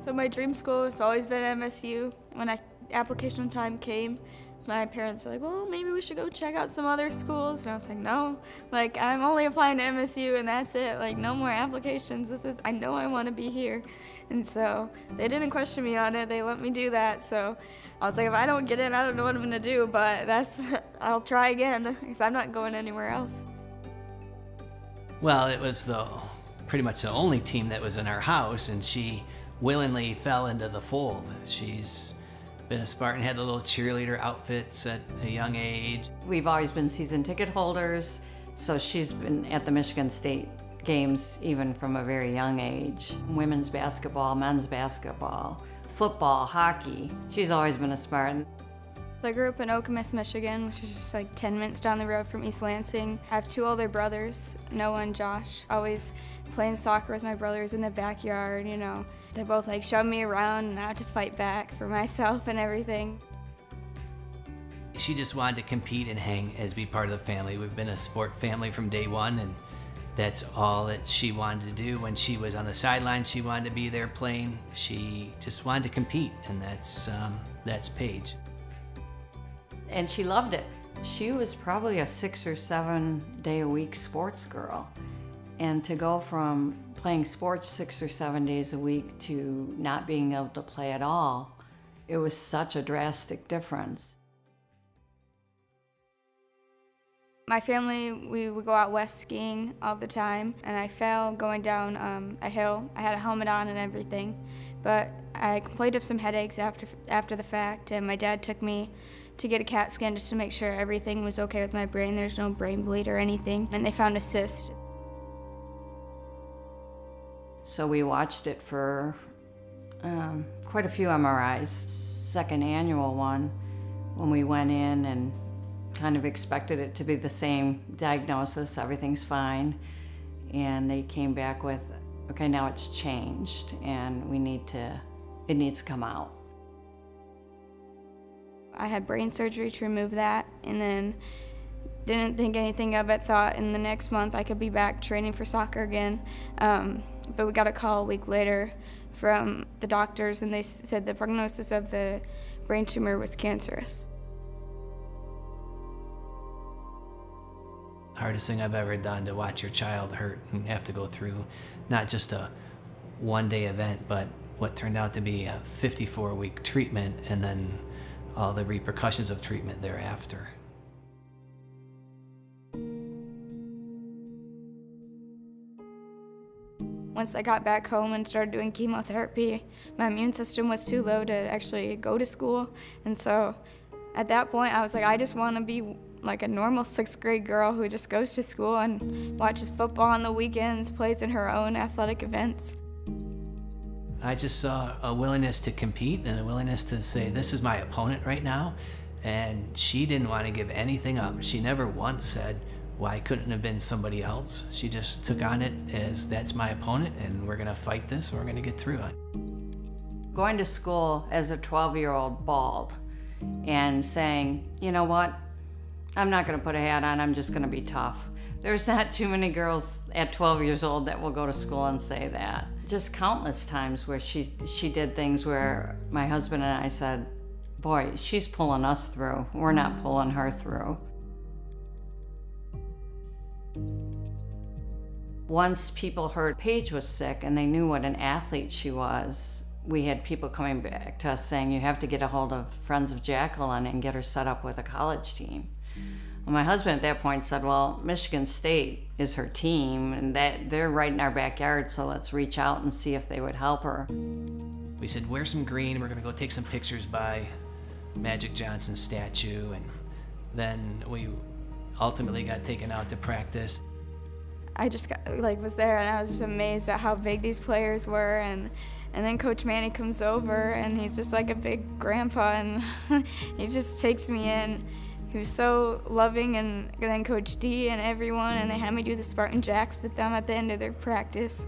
So my dream school has always been MSU. When application time came, my parents were like, well, maybe we should go check out some other schools. And I was like, no, like I'm only applying to MSU and that's it. Like no more applications. I know I want to be here. And so they didn't question me on it. They let me do that. So I was like, if I don't get in, I don't know what I'm gonna do, but I'll try again because I'm not going anywhere else. Well, it was pretty much the only team that was in our house, and she willingly fell into the fold. She's been a Spartan, had the little cheerleader outfits at a young age. We've always been season ticket holders, so she's been at the Michigan State games even from a very young age. Women's basketball, men's basketball, football, hockey. She's always been a Spartan. I grew up in Okemos, Michigan, which is just like 10 minutes down the road from East Lansing. I have 2 older brothers, Noah and Josh. Always playing soccer with my brothers in the backyard, you know. They both like shove me around and I had to fight back for myself and everything. She just wanted to compete and hang as be part of the family. We've been a sport family from day one, and that's all that she wanted to do. When she was on the sidelines, she wanted to be there playing. She just wanted to compete, and that's Paige. And she loved it. She was probably a 6 or 7 day a week sports girl. And to go from playing sports 6 or 7 days a week to not being able to play at all, it was such a drastic difference. My family, we would go out west skiing all the time, and I fell going down a hill. I had a helmet on and everything, but I complained of some headaches after the fact, and my dad took me to get a CAT scan just to make sure everything was okay with my brain. There's no brain bleed or anything, and they found a cyst. So we watched it for quite a few MRIs. Second annual one, when we went in and kind of expected it to be the same diagnosis, everything's fine. And they came back with, okay, now it's changed and it needs to come out. I had brain surgery to remove that, and then didn't think anything of it, thought in the next month I could be back training for soccer again. But we got a call a week later from the doctors, and they said the prognosis of the brain tumor was cancerous. Hardest thing I've ever done, to watch your child hurt and have to go through not just a one-day event, but what turned out to be a 54-week treatment, and then all the repercussions of treatment thereafter. Once I got back home and started doing chemotherapy, my immune system was too low to actually go to school. And so at that point, I was like, I just want to be like a normal 6th grade girl who just goes to school and watches football on the weekends, plays in her own athletic events. I just saw a willingness to compete and a willingness to say, this is my opponent right now. And she didn't want to give anything up. She never once said, why couldn't it have been somebody else? She just took on it as, that's my opponent and we're gonna fight this and we're gonna get through it. Going to school as a 12-year-old bald and saying, you know what, I'm not gonna put a hat on, I'm just gonna be tough. There's not too many girls at 12 years old that will go to school and say that. Just countless times where she did things where my husband and I said, boy, she's pulling us through. We're not pulling her through. Once people heard Paige was sick and they knew what an athlete she was, we had people coming back to us saying, you have to get a hold of Friends of Jacqueline and get her set up with a college team. Well, my husband at that point said, well, Michigan State is her team and that they're right in our backyard, so let's reach out and see if they would help her. We said, wear some green, we're gonna go take some pictures by Magic Johnson's statue, and then we ultimately got taken out to practice. I just was there and I was just amazed at how big these players were, and then Coach Manny comes over and he's just like a big grandpa, and he just takes me in. He was so loving, and then Coach D and everyone, and they had me do the Spartan Jacks with them at the end of their practice.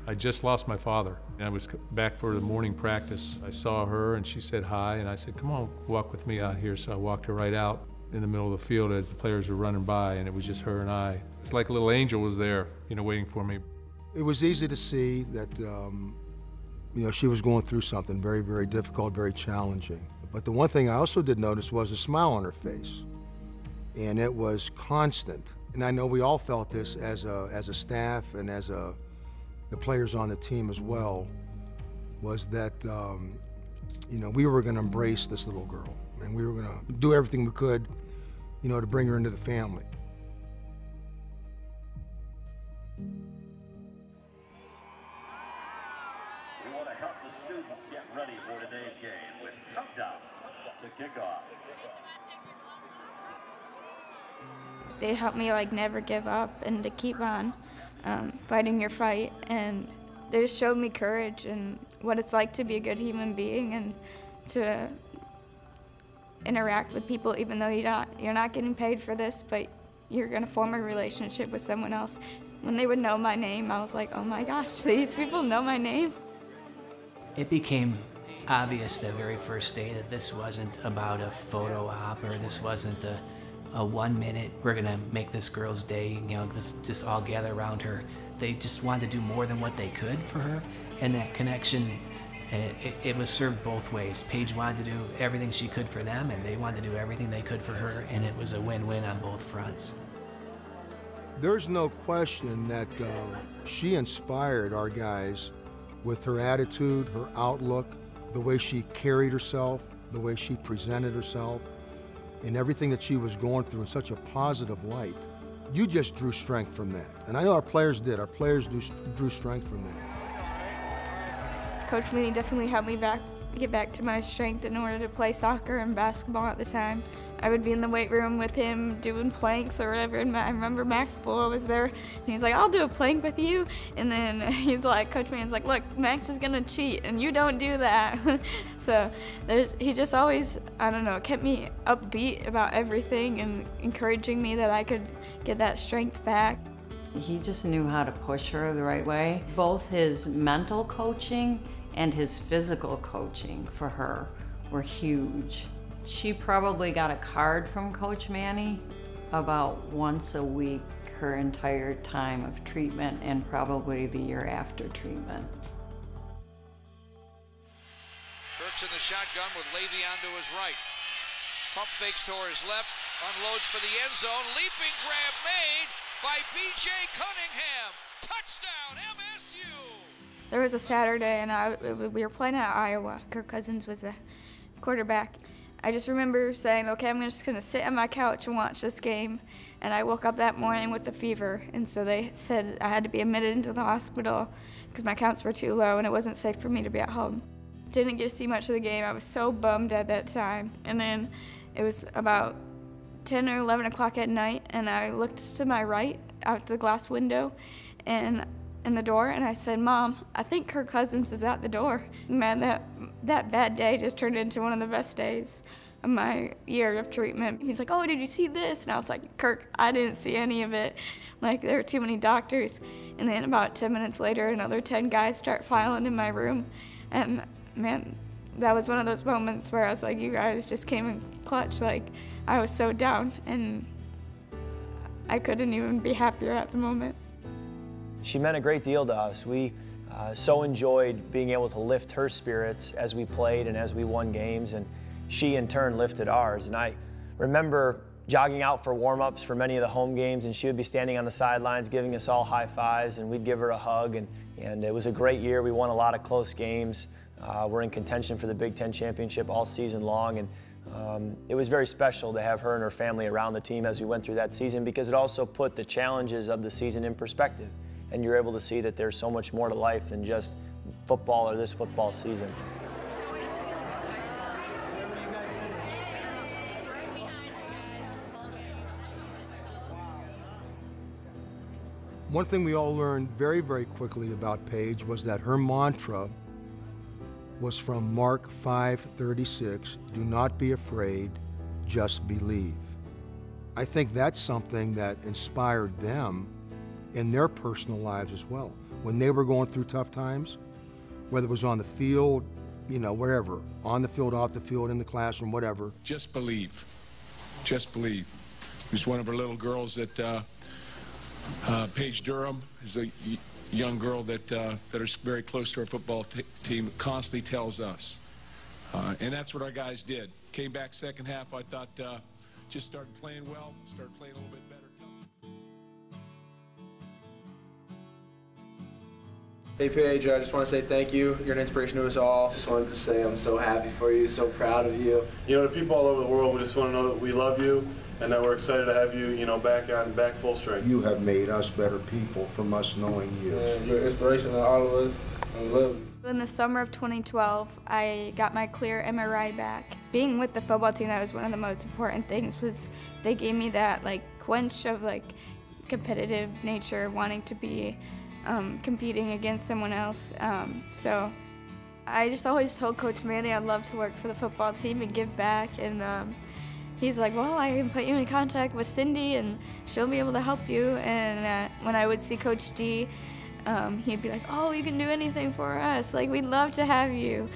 I just lost my father. I was back for the morning practice. I saw her and she said hi, and I said, come on, walk with me out here. So I walked her right out in the middle of the field as the players were running by, and it was just her and I. It's like a little angel was there, you know, waiting for me. It was easy to see that, she was going through something very, very difficult, very challenging. But the one thing I also did notice was a smile on her face, and it was constant. And I know we all felt this as a staff and as the players on the team as well, was that, we were going to embrace this little girl, and we were going to do everything we could, to bring her into the family. We want to help the students get ready for today's game with countdown to kickoff. They helped me never give up and to keep on fighting your fight, and they just showed me courage and what it's like to be a good human being and to interact with people even though you're not getting paid for this, but you're going to form a relationship with someone else. When they would know my name, I was like, oh my gosh, these people know my name. It became obvious the very first day that this wasn't about a photo op, or this wasn't a 1 minute, we're gonna make this girl's day, just all gather around her. They just wanted to do more than what they could for her, and that connection, it was served both ways. Paige wanted to do everything she could for them, and they wanted to do everything they could for her, and it was a win-win on both fronts. There's no question that she inspired our guys with her attitude, her outlook, the way she carried herself, the way she presented herself, and everything that she was going through in such a positive light. You just drew strength from that. And I know our players did. Our players drew strength from that. Coach Mooney definitely helped me get back to my strength in order to play soccer and basketball at the time. I would be in the weight room with him doing planks or whatever, and I remember Max Bull was there, and he's like, I'll do a plank with you. And then he's like, Coach Mooney's like, look, Max is gonna cheat, and you don't do that. So he just always, kept me upbeat about everything and encouraging me that I could get that strength back. He just knew how to push her the right way. Both his mental coaching and his physical coaching for her were huge. She probably got a card from Coach Manny about once a week her entire time of treatment, and probably the year after treatment. Kirk's in the shotgun with Le'Veon to his right. Pump fakes to his left, unloads for the end zone. Leaping grab made by B.J. Cunningham. Touchdown, MSU! There was a Saturday, and we were playing at Iowa. Kirk Cousins was the quarterback. I just remember saying, okay, I'm just going to sit on my couch and watch this game. And I woke up that morning with a fever, and so they said I had to be admitted into the hospital because my counts were too low and it wasn't safe for me to be at home. Didn't get to see much of the game. I was so bummed at that time. And then it was about 10 or 11 o'clock at night, and I looked to my right out the glass window and in the door, and I said, Mom, I think Kirk Cousins is at the door. Man, that bad day just turned into one of the best days of my year of treatment. He's like, oh, did you see this? And I was like, Kirk, I didn't see any of it. There were too many doctors. And then about 10 minutes later, another 10 guys start filing in my room. And man, that was one of those moments where I was like, you guys just came in clutch. I was so down, and I couldn't even be happier at the moment. She meant a great deal to us. We so enjoyed being able to lift her spirits as we played and as we won games, and she in turn lifted ours. And I remember jogging out for warm-ups for many of the home games, and she would be standing on the sidelines giving us all high fives, and we'd give her a hug, and it was a great year. We won a lot of close games. We're in contention for the Big Ten championship all season long, and it was very special to have her and her family around the team as we went through that season, because it also put the challenges of the season in perspective. And you're able to see that there's so much more to life than just football or this football season. One thing we all learned very, very quickly about Paige was that her mantra was from Mark 5:36, do not be afraid, just believe. I think that's something that inspired them in their personal lives as well. When they were going through tough times, whether it was on the field, wherever, on the field, off the field, in the classroom, whatever. Just believe. Just believe. There's one of our little girls that Paige Duren is a young girl that is very close to our football team constantly tells us. And that's what our guys did. Came back second half, I thought, just started playing well, started playing a little bit better. Hey Paige, I just want to say thank you. You're an inspiration to us all. Just wanted to say I'm so happy for you, so proud of you. You know, the people all over the world, we just want to know that we love you and that we're excited to have you, you know, back full strength. You have made us better people from us knowing you. And you're an inspiration to all of us. I love you. In the summer of 2012, I got my clear MRI back. Being with the football team, that was one of the most important things, was they gave me that like quench of like competitive nature, wanting to be competing against someone else. So I just always told Coach Manny I'd love to work for the football team and give back. And he's like, well, I can put you in contact with Cindy and she'll be able to help you. And when I would see Coach D, he'd be like, oh, you can do anything for us. Like, we'd love to have you.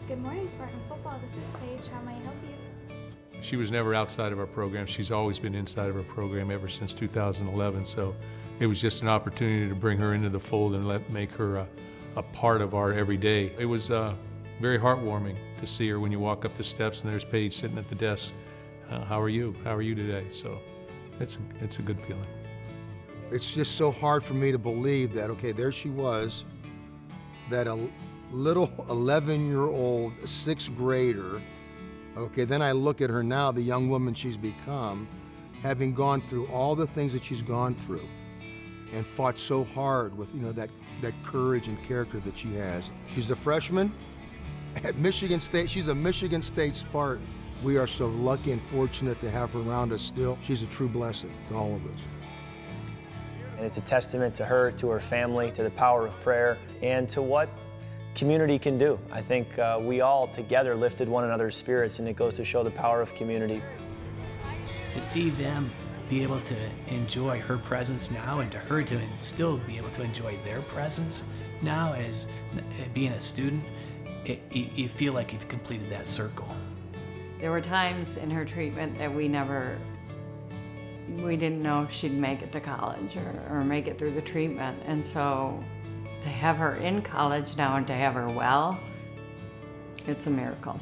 Good morning, Spartan Football. This is Paige. How may I help you? She was never outside of our program. She's always been inside of our program ever since 2011. So it was just an opportunity to bring her into the fold and make her a part of our everyday. It was very heartwarming to see her when you walk up the steps and there's Paige sitting at the desk. How are you? How are you today? So it's a good feeling. It's just so hard for me to believe that, okay, there she was, that a little 11-year-old sixth grader, okay, then I look at her now, the young woman she's become, having gone through all the things that she's gone through and fought so hard with, you know, that courage and character that she has. She's a freshman at Michigan State. She's a Michigan State Spartan. We are so lucky and fortunate to have her around us still. She's a true blessing to all of us. And it's a testament to her, to her family, to the power of prayer, and to what community can do. I think we all together lifted one another's spirits, and it goes to show the power of community. To see them be able to enjoy her presence now, and to her to still be able to enjoy their presence now as being a student, you feel like you've completed that circle. There were times in her treatment that we didn't know if she'd make it to college or make it through the treatment. And so to have her in college now and to have her well, it's a miracle.